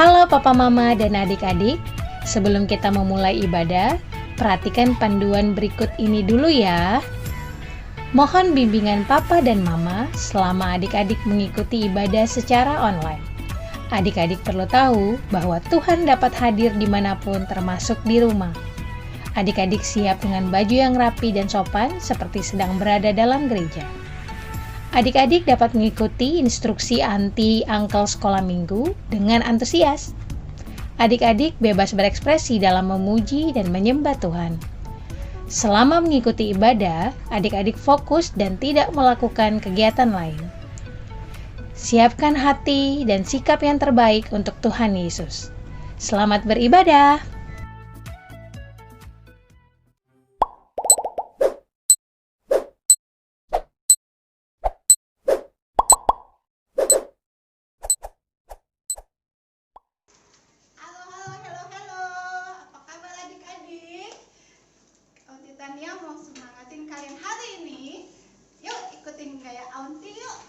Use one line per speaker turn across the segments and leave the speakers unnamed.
Halo Papa Mama dan adik-adik, sebelum kita memulai ibadah, perhatikan panduan berikut ini dulu ya. Mohon bimbingan Papa dan Mama selama adik-adik mengikuti ibadah secara online. Adik-adik perlu tahu bahwa Tuhan dapat hadir dimanapun termasuk di rumah. Adik-adik siap dengan baju yang rapi dan sopan seperti sedang berada dalam gereja. Adik-adik dapat mengikuti instruksi anti-angkel sekolah minggu dengan antusias. Adik-adik bebas berekspresi dalam memuji dan menyembah Tuhan. Selama mengikuti ibadah, adik-adik fokus dan tidak melakukan kegiatan lain. Siapkan hati dan sikap yang terbaik untuk Tuhan Yesus. Selamat beribadah!
Tania mau semangatin kalian hari ini. Yuk ikutin gaya Aunty yuk.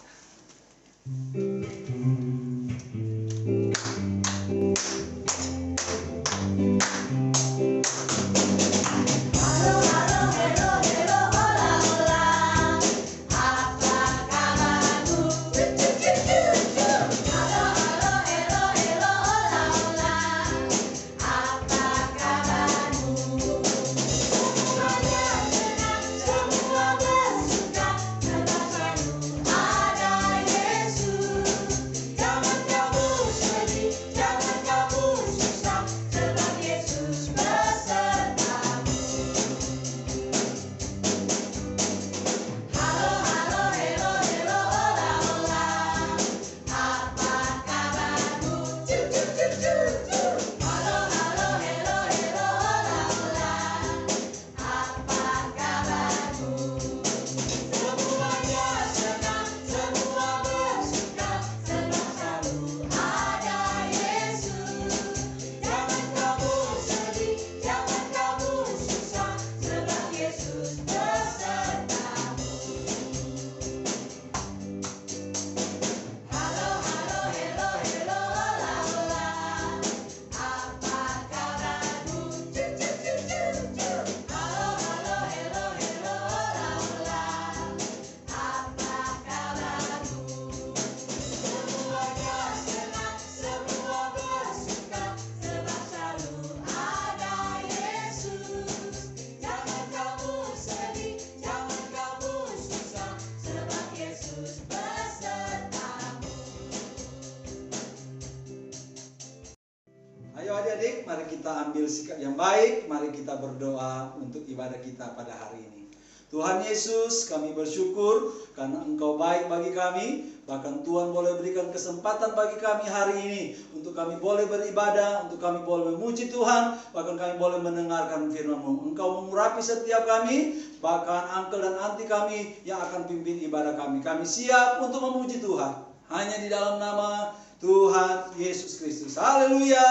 Ayo adik-adik, mari kita ambil sikap yang baik, mari kita berdoa untuk ibadah kita pada hari ini. Tuhan Yesus, kami bersyukur karena Engkau baik bagi kami, bahkan Tuhan boleh berikan kesempatan bagi kami hari ini untuk kami boleh beribadah, untuk kami boleh memuji Tuhan, bahkan kami boleh mendengarkan firman-Mu. Engkau mengurapi setiap kami, bahkan uncle dan auntie kami yang akan pimpin ibadah kami. Kami siap untuk memuji Tuhan, hanya di dalam nama Tuhan Yesus Kristus. Haleluya.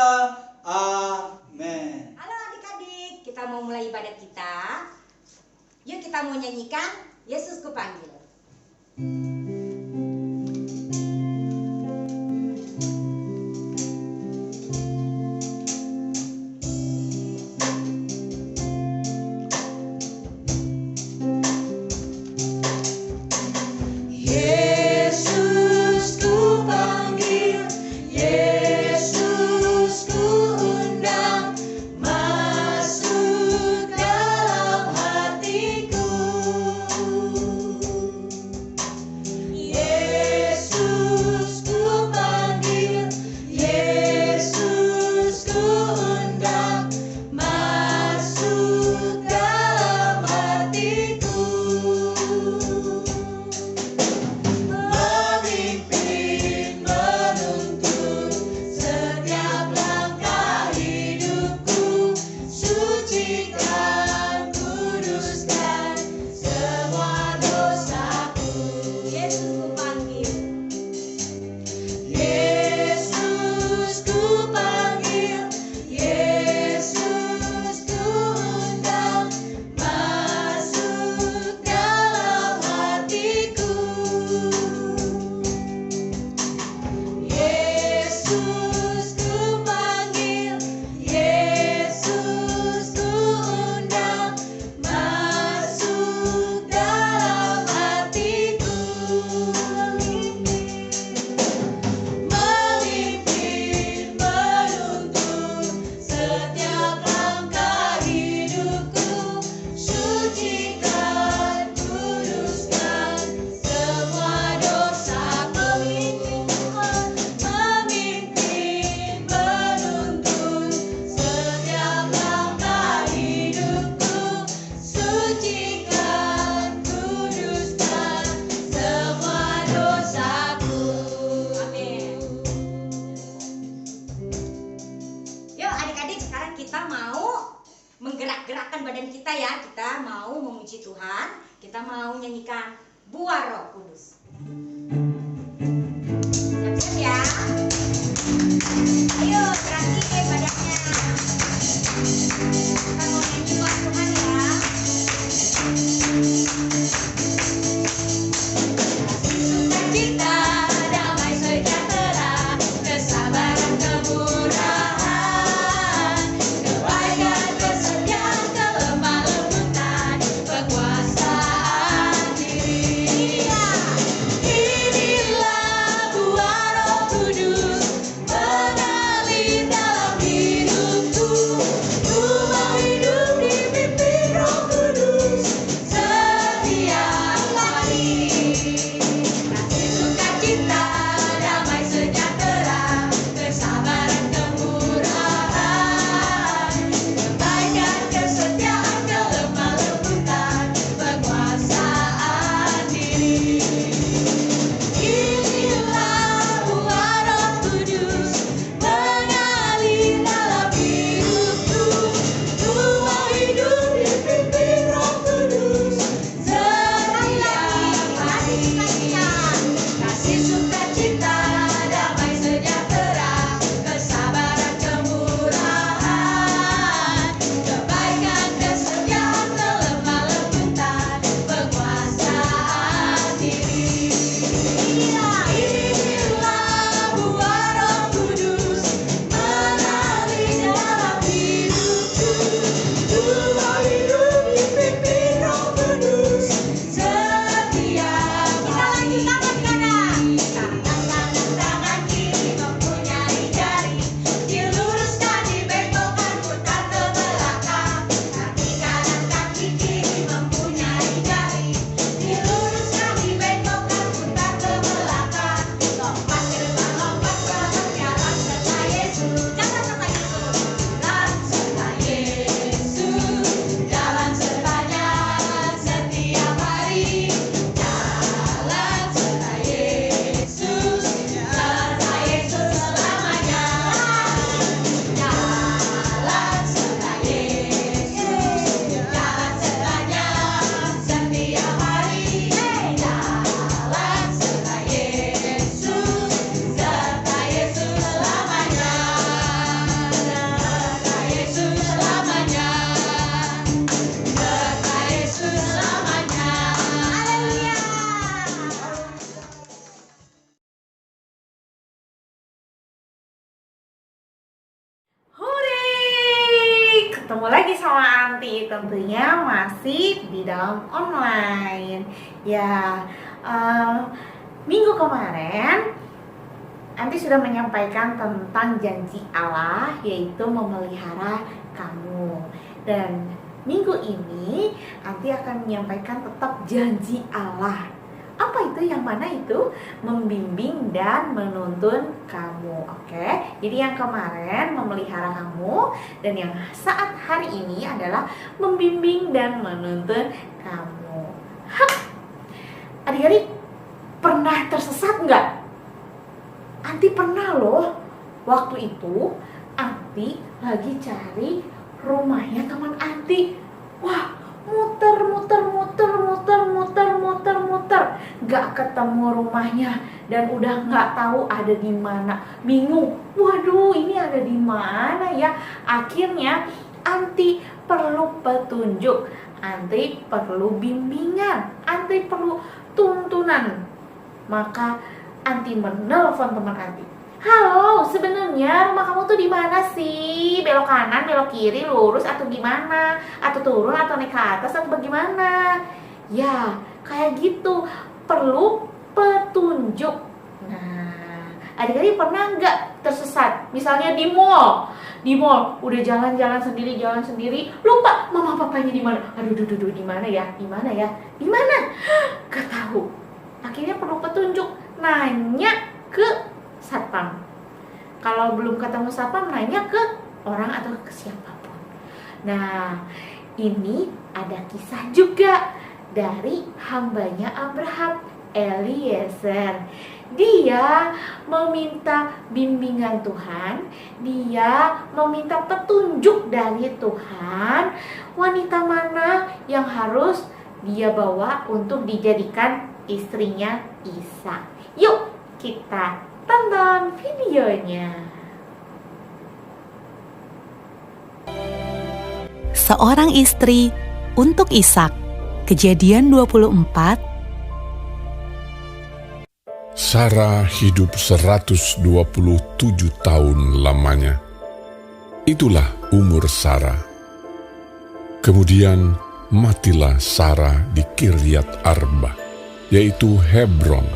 Amin.
Halo adik-adik, kita mau mulai ibadah kita. Yuk kita mau nyanyikan Yesus Kupanggil. kita mau nyanyikan Buah Roh Kudus. Siap-siap ya. Ayo berarti ibadahnya. Kita mau nyanyi buat Tuhan ya. Sukacita, damai sejahtera, kesabaran, kemurahan, kebaikan, kesetiaan, kelemah lembutan, penguasaan diri. Inilah buah Roh Kudus mengalir dalam hidupku. Ku mau hidup dipimpin Roh Kudus setiap hari. Kasih sukacita, damai sejahtera, kesabaran, kemurahan, kebaikan, kesetiaan, kelemah lembutan, penguasaan diri. Inilah buah Roh Kudus mengalir dalam hidupku. Ku mau hidup dipimpin Roh Kudus setiap hari. Kasih sukacita, damai sejahtera, kesabaran, kemurahan, kebaikan, kesetiaan, kelemah lembutan, penguasaan diri. Inilah buah Roh Kudus mengalir dalam hidupku. Ku mau hidup dipimpin Roh Kudus setiap hari. Tangan kiri mempunyai jari, diluruskan, dibengkokkan, putar ke belakang. Kaki kanan, kaki kiri mempunyai jari, diluruskan, dibengkokkan, putar ke belakang. Lompat terbang, lompat berjalan serta Yesus. Jalan serta Yesus. Jalan serta Yesus. Jalan sertanya setiap hari. Jalan serta Yesus. Serta Yesus selamanya. Jalan serta Yesus. Jalan sertanya setiap hari. Jalan serta Yesus. Serta Yesus selamanya. Serta Yesus selamanya. Serta Yesus selamanya. Haleluya.
Hore! Ketemu lagi sama Anti, tentunya masih di dalam online. Ya, minggu kemarin Anti sudah menyampaikan tentang janji Allah, yaitu memelihara kamu. Dan minggu ini Anti akan menyampaikan tetap janji Allah. Apa itu? Yang mana itu? Membimbing dan menuntun kamu. Oke. Jadi yang kemarin memelihara kamu, dan yang saat hari ini adalah membimbing dan menuntun kamu. Hap. Adik-adik pernah tersesat nggak? Anti pernah loh. Waktu itu Anti lagi cari rumahnya teman Anti. Wah, muter nggak ketemu rumahnya, dan udah nggak tahu ada di mana. Bingung, waduh ini ada di mana ya. Akhirnya Anti perlu petunjuk, Anti perlu bimbingan, Anti perlu tuntunan. Maka Anti menelpon teman Anti. Halo, sebenarnya rumah kamu tuh di mana sih? Belok kanan, belok kiri, lurus atau gimana? Atau turun atau naik ke atas atau bagaimana? Ya, kayak gitu. Perlu petunjuk. Nah, adik-adik pernah nggak tersesat? Misalnya di mall, udah jalan-jalan sendiri, lupa mama papanya di mana? Aduh, di mana ya? Gak tahu. Akhirnya perlu petunjuk. Nanya ke satpam. Kalau belum ketemu satpam, nanya ke orang atau ke siapapun. Nah, ini ada kisah juga dari hambanya Abraham, Eliezer. Dia meminta bimbingan Tuhan, dia meminta petunjuk dari Tuhan. Wanita mana yang harus dia bawa untuk dijadikan istrinya Ishak. Yuk kita tonton videonya.
Seorang istri untuk Ishak. Kejadian 24.
Sarah hidup 127 tahun lamanya. Itulah umur Sarah. Kemudian matilah Sarah di Kiryat Arba, yaitu Hebron,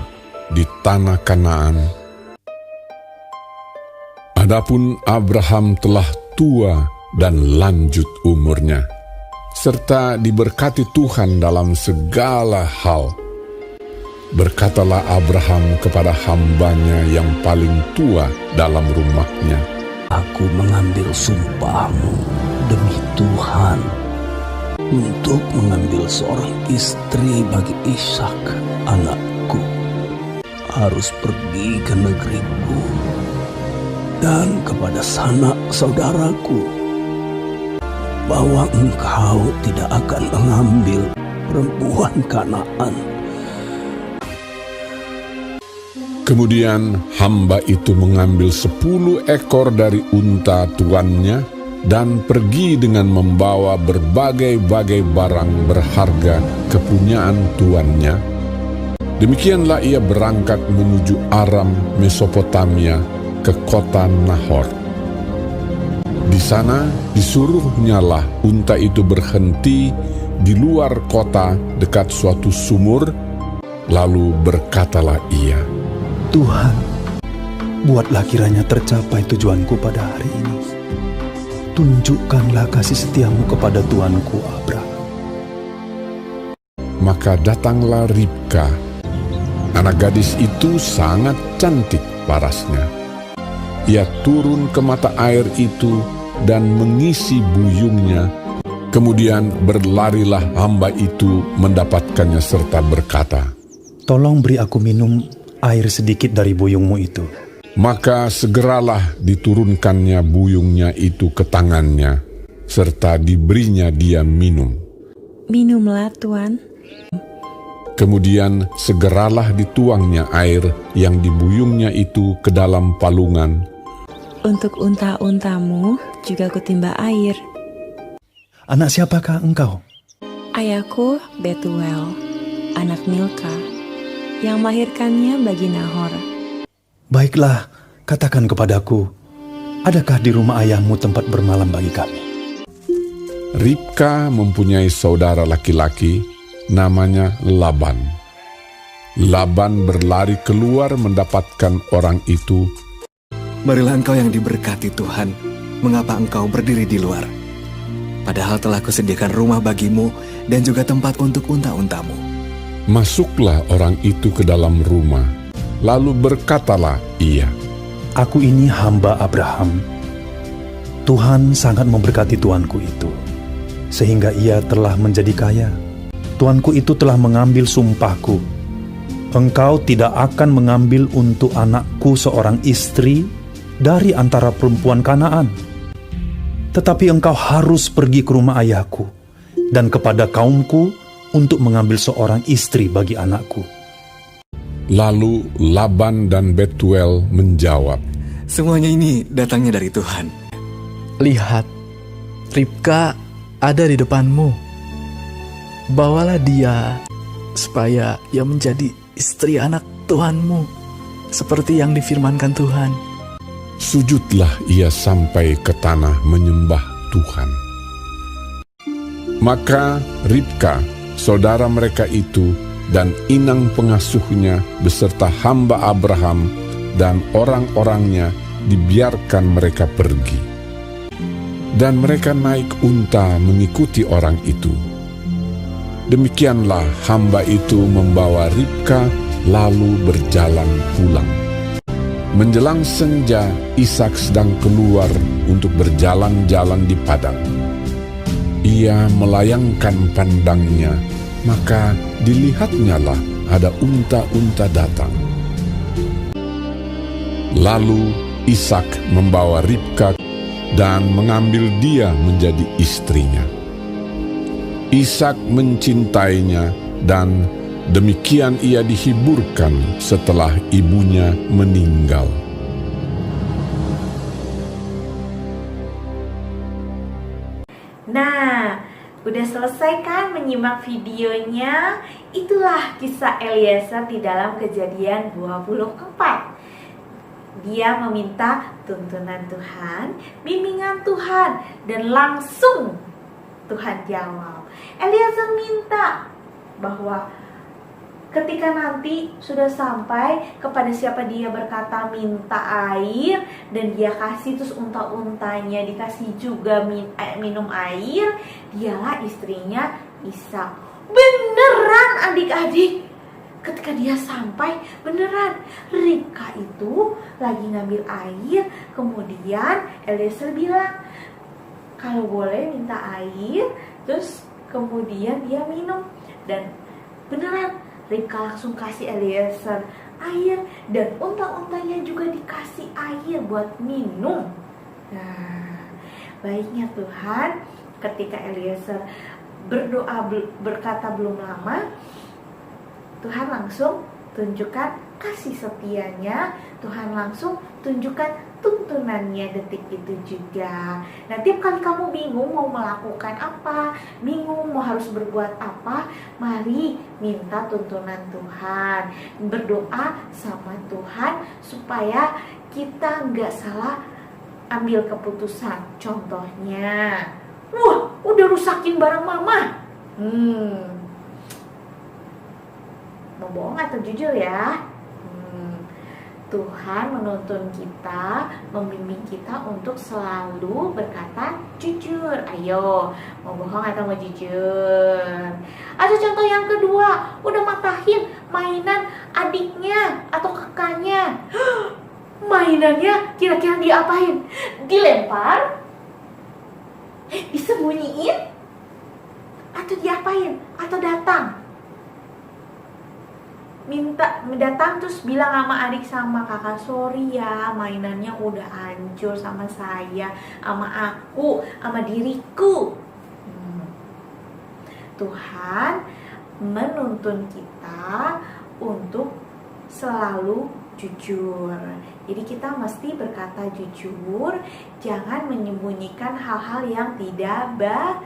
di tanah Kanaan. Adapun Abraham telah tua dan lanjut umurnya, serta diberkati Tuhan dalam segala hal. Berkatalah Abraham kepada hambanya yang paling tua dalam rumahnya,
Aku mengambil sumpahmu demi Tuhan untuk mengambil seorang istri bagi Ishak anakku. Harus pergi ke negeriku dan kepada sanak saudaraku, bahwa engkau tidak akan mengambil perempuan Kanaan.
Kemudian hamba itu mengambil 10 ekor dari unta tuannya dan pergi dengan membawa berbagai-bagai barang berharga kepunyaan tuannya. Demikianlah ia berangkat menuju Aram, Mesopotamia, ke kota Nahor. Di sana disuruhnyalah unta itu berhenti di luar kota dekat suatu sumur, lalu berkatalah ia,
Tuhan, buatlah kiranya tercapai tujuanku pada hari ini. Tunjukkanlah kasih setiamu kepada tuanku Abraham.
Maka datanglah Ribka. Anak gadis itu sangat cantik parasnya. Ia turun ke mata air itu dan mengisi buyungnya. Kemudian berlarilah hamba itu mendapatkannya serta berkata,
Tolong beri aku minum air sedikit dari buyungmu itu.
Maka segeralah diturunkannya buyungnya itu ke tangannya, serta diberinya dia minum.
Minumlah, Tuan.
Kemudian segeralah dituangnya air yang di buyungnya itu ke dalam palungan.
Untuk unta-untamu juga kutimba air.
Anak siapakah engkau?
Ayahku Betuel, anak Milka, yang melahirkannya bagi Nahor.
Baiklah, katakan kepadaku, adakah di rumah ayahmu tempat bermalam bagi kami?
Ribka mempunyai saudara laki-laki, namanya Laban. Laban berlari keluar mendapatkan orang itu.
Marilah engkau yang diberkati Tuhan, mengapa engkau berdiri di luar? Padahal telah kusediakan rumah bagimu dan juga tempat untuk unta-untamu.
Masuklah orang itu ke dalam rumah, lalu berkatalah ia,
Aku ini hamba Abraham. Tuhan sangat memberkati tuanku itu, sehingga ia telah menjadi kaya. Tuanku itu telah mengambil sumpahku. Engkau tidak akan mengambil untuk anakku seorang istri dari antara perempuan Kanaan. Tetapi engkau harus pergi ke rumah ayahku dan kepada kaumku untuk mengambil seorang istri bagi anakku.
Lalu Laban dan Betuel menjawab,
Semuanya ini datangnya dari Tuhan.
Lihat, Ribka ada di depanmu. Bawalah dia supaya ia menjadi istri anak Tuhanmu, seperti yang difirmankan Tuhan.
Sujudlah ia sampai ke tanah menyembah Tuhan. Maka Ribka, saudara mereka itu, dan inang pengasuhnya beserta hamba Abraham dan orang-orangnya dibiarkan mereka pergi. Dan mereka naik unta mengikuti orang itu. Demikianlah hamba itu membawa Ribka lalu berjalan pulang. Menjelang senja, Ishak sedang keluar untuk berjalan-jalan di padang. Ia melayangkan pandangnya, maka dilihatnyalah ada unta-unta datang. Lalu Ishak membawa Ribka dan mengambil dia menjadi istrinya. Ishak mencintainya dan demikian ia dihiburkan setelah ibunya meninggal.
Nah, udah selesai kan menyimak videonya? Itulah kisah Eliezer di dalam Kejadian 24. Dia meminta tuntunan Tuhan, bimbingan Tuhan, dan langsung Tuhan jawab. Eliezer minta bahwa ketika nanti sudah sampai kepada siapa dia berkata minta air, dan dia kasih, terus unta-untanya dikasih juga minum air, dialah istrinya Ishak. Beneran adik-adik, ketika dia sampai, beneran Ribka itu lagi ngambil air. Kemudian Eliezer bilang, kalau boleh minta air. Terus kemudian dia minum, dan beneran Ribka langsung kasih Eliezer air, dan unta-untanya juga dikasih air buat minum. Nah, baiknya Tuhan, ketika Eliezer berdoa berkata belum lama, Tuhan langsung tunjukkan kasih setianya. Tuhan langsung tunjukkan tuntunannya detik itu juga. Nah, tiap kali kamu bingung mau melakukan apa, bingung mau harus berbuat apa, mari minta tuntunan Tuhan, berdoa sama Tuhan supaya kita nggak salah ambil keputusan. Contohnya, wah, udah rusakin barang mama. Mau bohong atau jujur ya? Tuhan menuntun kita, membimbing kita untuk selalu berkata jujur. Ayo, mau bohong atau mau jujur? Ada contoh yang kedua, udah matahin mainan adiknya atau kakaknya. Mainannya kira-kira diapain? Dilempar? Disembunyiin? Atau diapain? Atau datang terus bilang sama adik sama kakak, sorry ya, mainannya udah hancur sama saya, sama aku, sama diriku. Tuhan menuntun kita untuk selalu jujur. Jadi kita mesti berkata jujur, jangan menyembunyikan hal-hal yang tidak baik.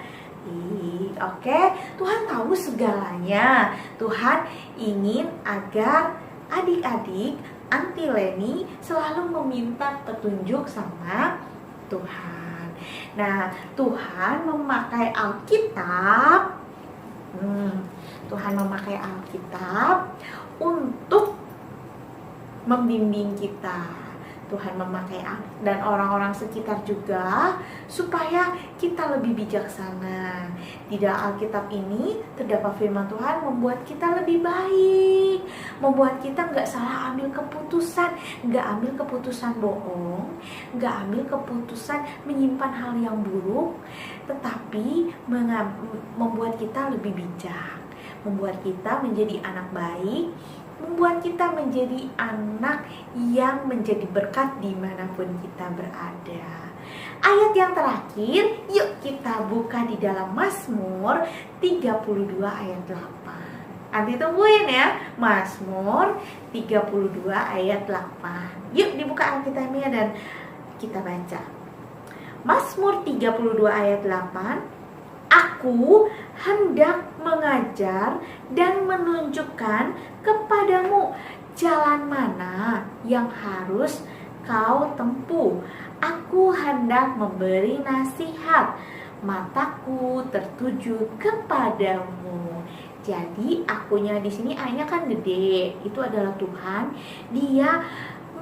Oke, Tuhan tahu segalanya. Tuhan ingin agar adik-adik Anti Leni selalu meminta petunjuk sama Tuhan. Nah, Tuhan memakai Alkitab. Tuhan memakai Alkitab untuk membimbing kita. Tuhan memakai dan orang-orang sekitar juga supaya kita lebih bijaksana. Di dalam Alkitab ini terdapat firman Tuhan membuat kita lebih baik, membuat kita nggak salah ambil keputusan, nggak ambil keputusan bohong, nggak ambil keputusan menyimpan hal yang buruk, tetapi membuat kita lebih bijak, membuat kita menjadi anak baik, membuat kita menjadi anak yang menjadi berkat dimanapun kita berada. Ayat yang terakhir, yuk kita buka di dalam Mazmur 32 ayat 8. Nanti tungguin ya, Mazmur 32 ayat 8. Yuk dibuka Alkitabnya dan kita baca. Mazmur 32 ayat 8. Aku hendak mengajar dan menunjukkan kepadamu jalan mana yang harus kau tempuh. Aku hendak memberi nasihat, mataku tertuju kepadamu. Jadi akunya di sini A-nya kan gede, itu adalah Tuhan. Dia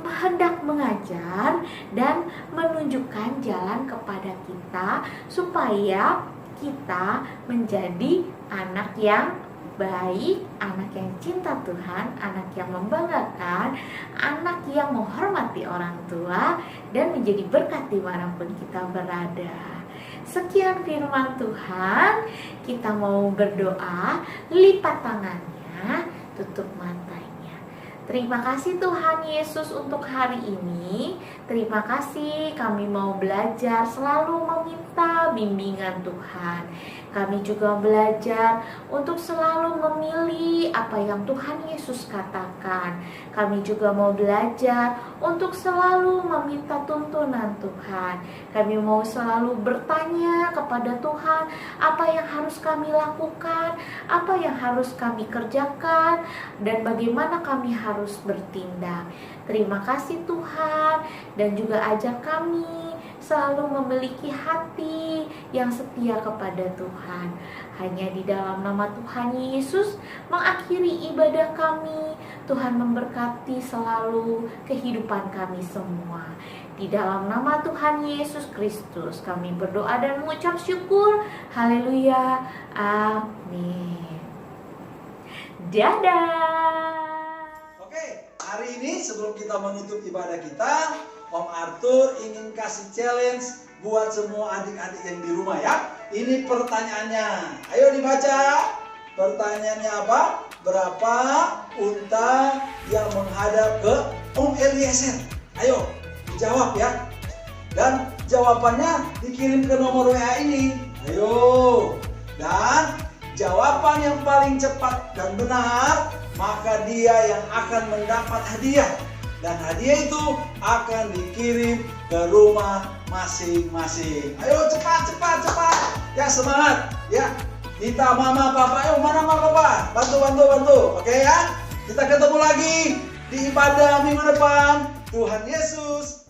hendak mengajar dan menunjukkan jalan kepada kita supaya kita menjadi anak yang baik, anak yang cinta Tuhan, anak yang membanggakan, anak yang menghormati orang tua, dan menjadi berkat dimanapun kita berada. Sekian firman Tuhan. Kita mau berdoa, lipat tangannya, tutup matanya. Terima kasih Tuhan Yesus untuk hari ini. Terima kasih kami mau belajar selalu meminta bimbingan Tuhan. Kami juga belajar untuk selalu memilih apa yang Tuhan Yesus katakan. Kami juga mau belajar untuk selalu meminta tuntunan Tuhan. Kami mau selalu bertanya kepada Tuhan apa yang harus kami lakukan, apa yang harus kami kerjakan, dan bagaimana kami harus bertindak. Terima kasih Tuhan, dan juga ajak kami selalu memiliki hati yang setia kepada Tuhan. Hanya di dalam nama Tuhan Yesus mengakhiri ibadah kami. Tuhan memberkati selalu kehidupan kami semua. Di dalam nama Tuhan Yesus Kristus kami berdoa dan mengucap syukur. Haleluya. Amin. Dadah.
Oke, hari ini sebelum kita menutup ibadah kita, Om Arthur ingin kasih challenge buat semua adik-adik yang di rumah ya. Ini pertanyaannya. Ayo dibaca. Pertanyaannya apa? Berapa unta yang menghadap ke Om Eliezer? Ayo dijawab ya. Dan jawabannya dikirim ke nomor WA ini. Ayo. Dan jawaban yang paling cepat dan benar, maka dia yang akan mendapat hadiah. Dan hadiah itu akan dikirim ke rumah masing-masing. Ayo cepat. Ya semangat. Ya. Minta mama papa. Ayo mana mama papa? Bantu. Oke ya. Kita ketemu lagi di ibadah minggu depan. Tuhan Yesus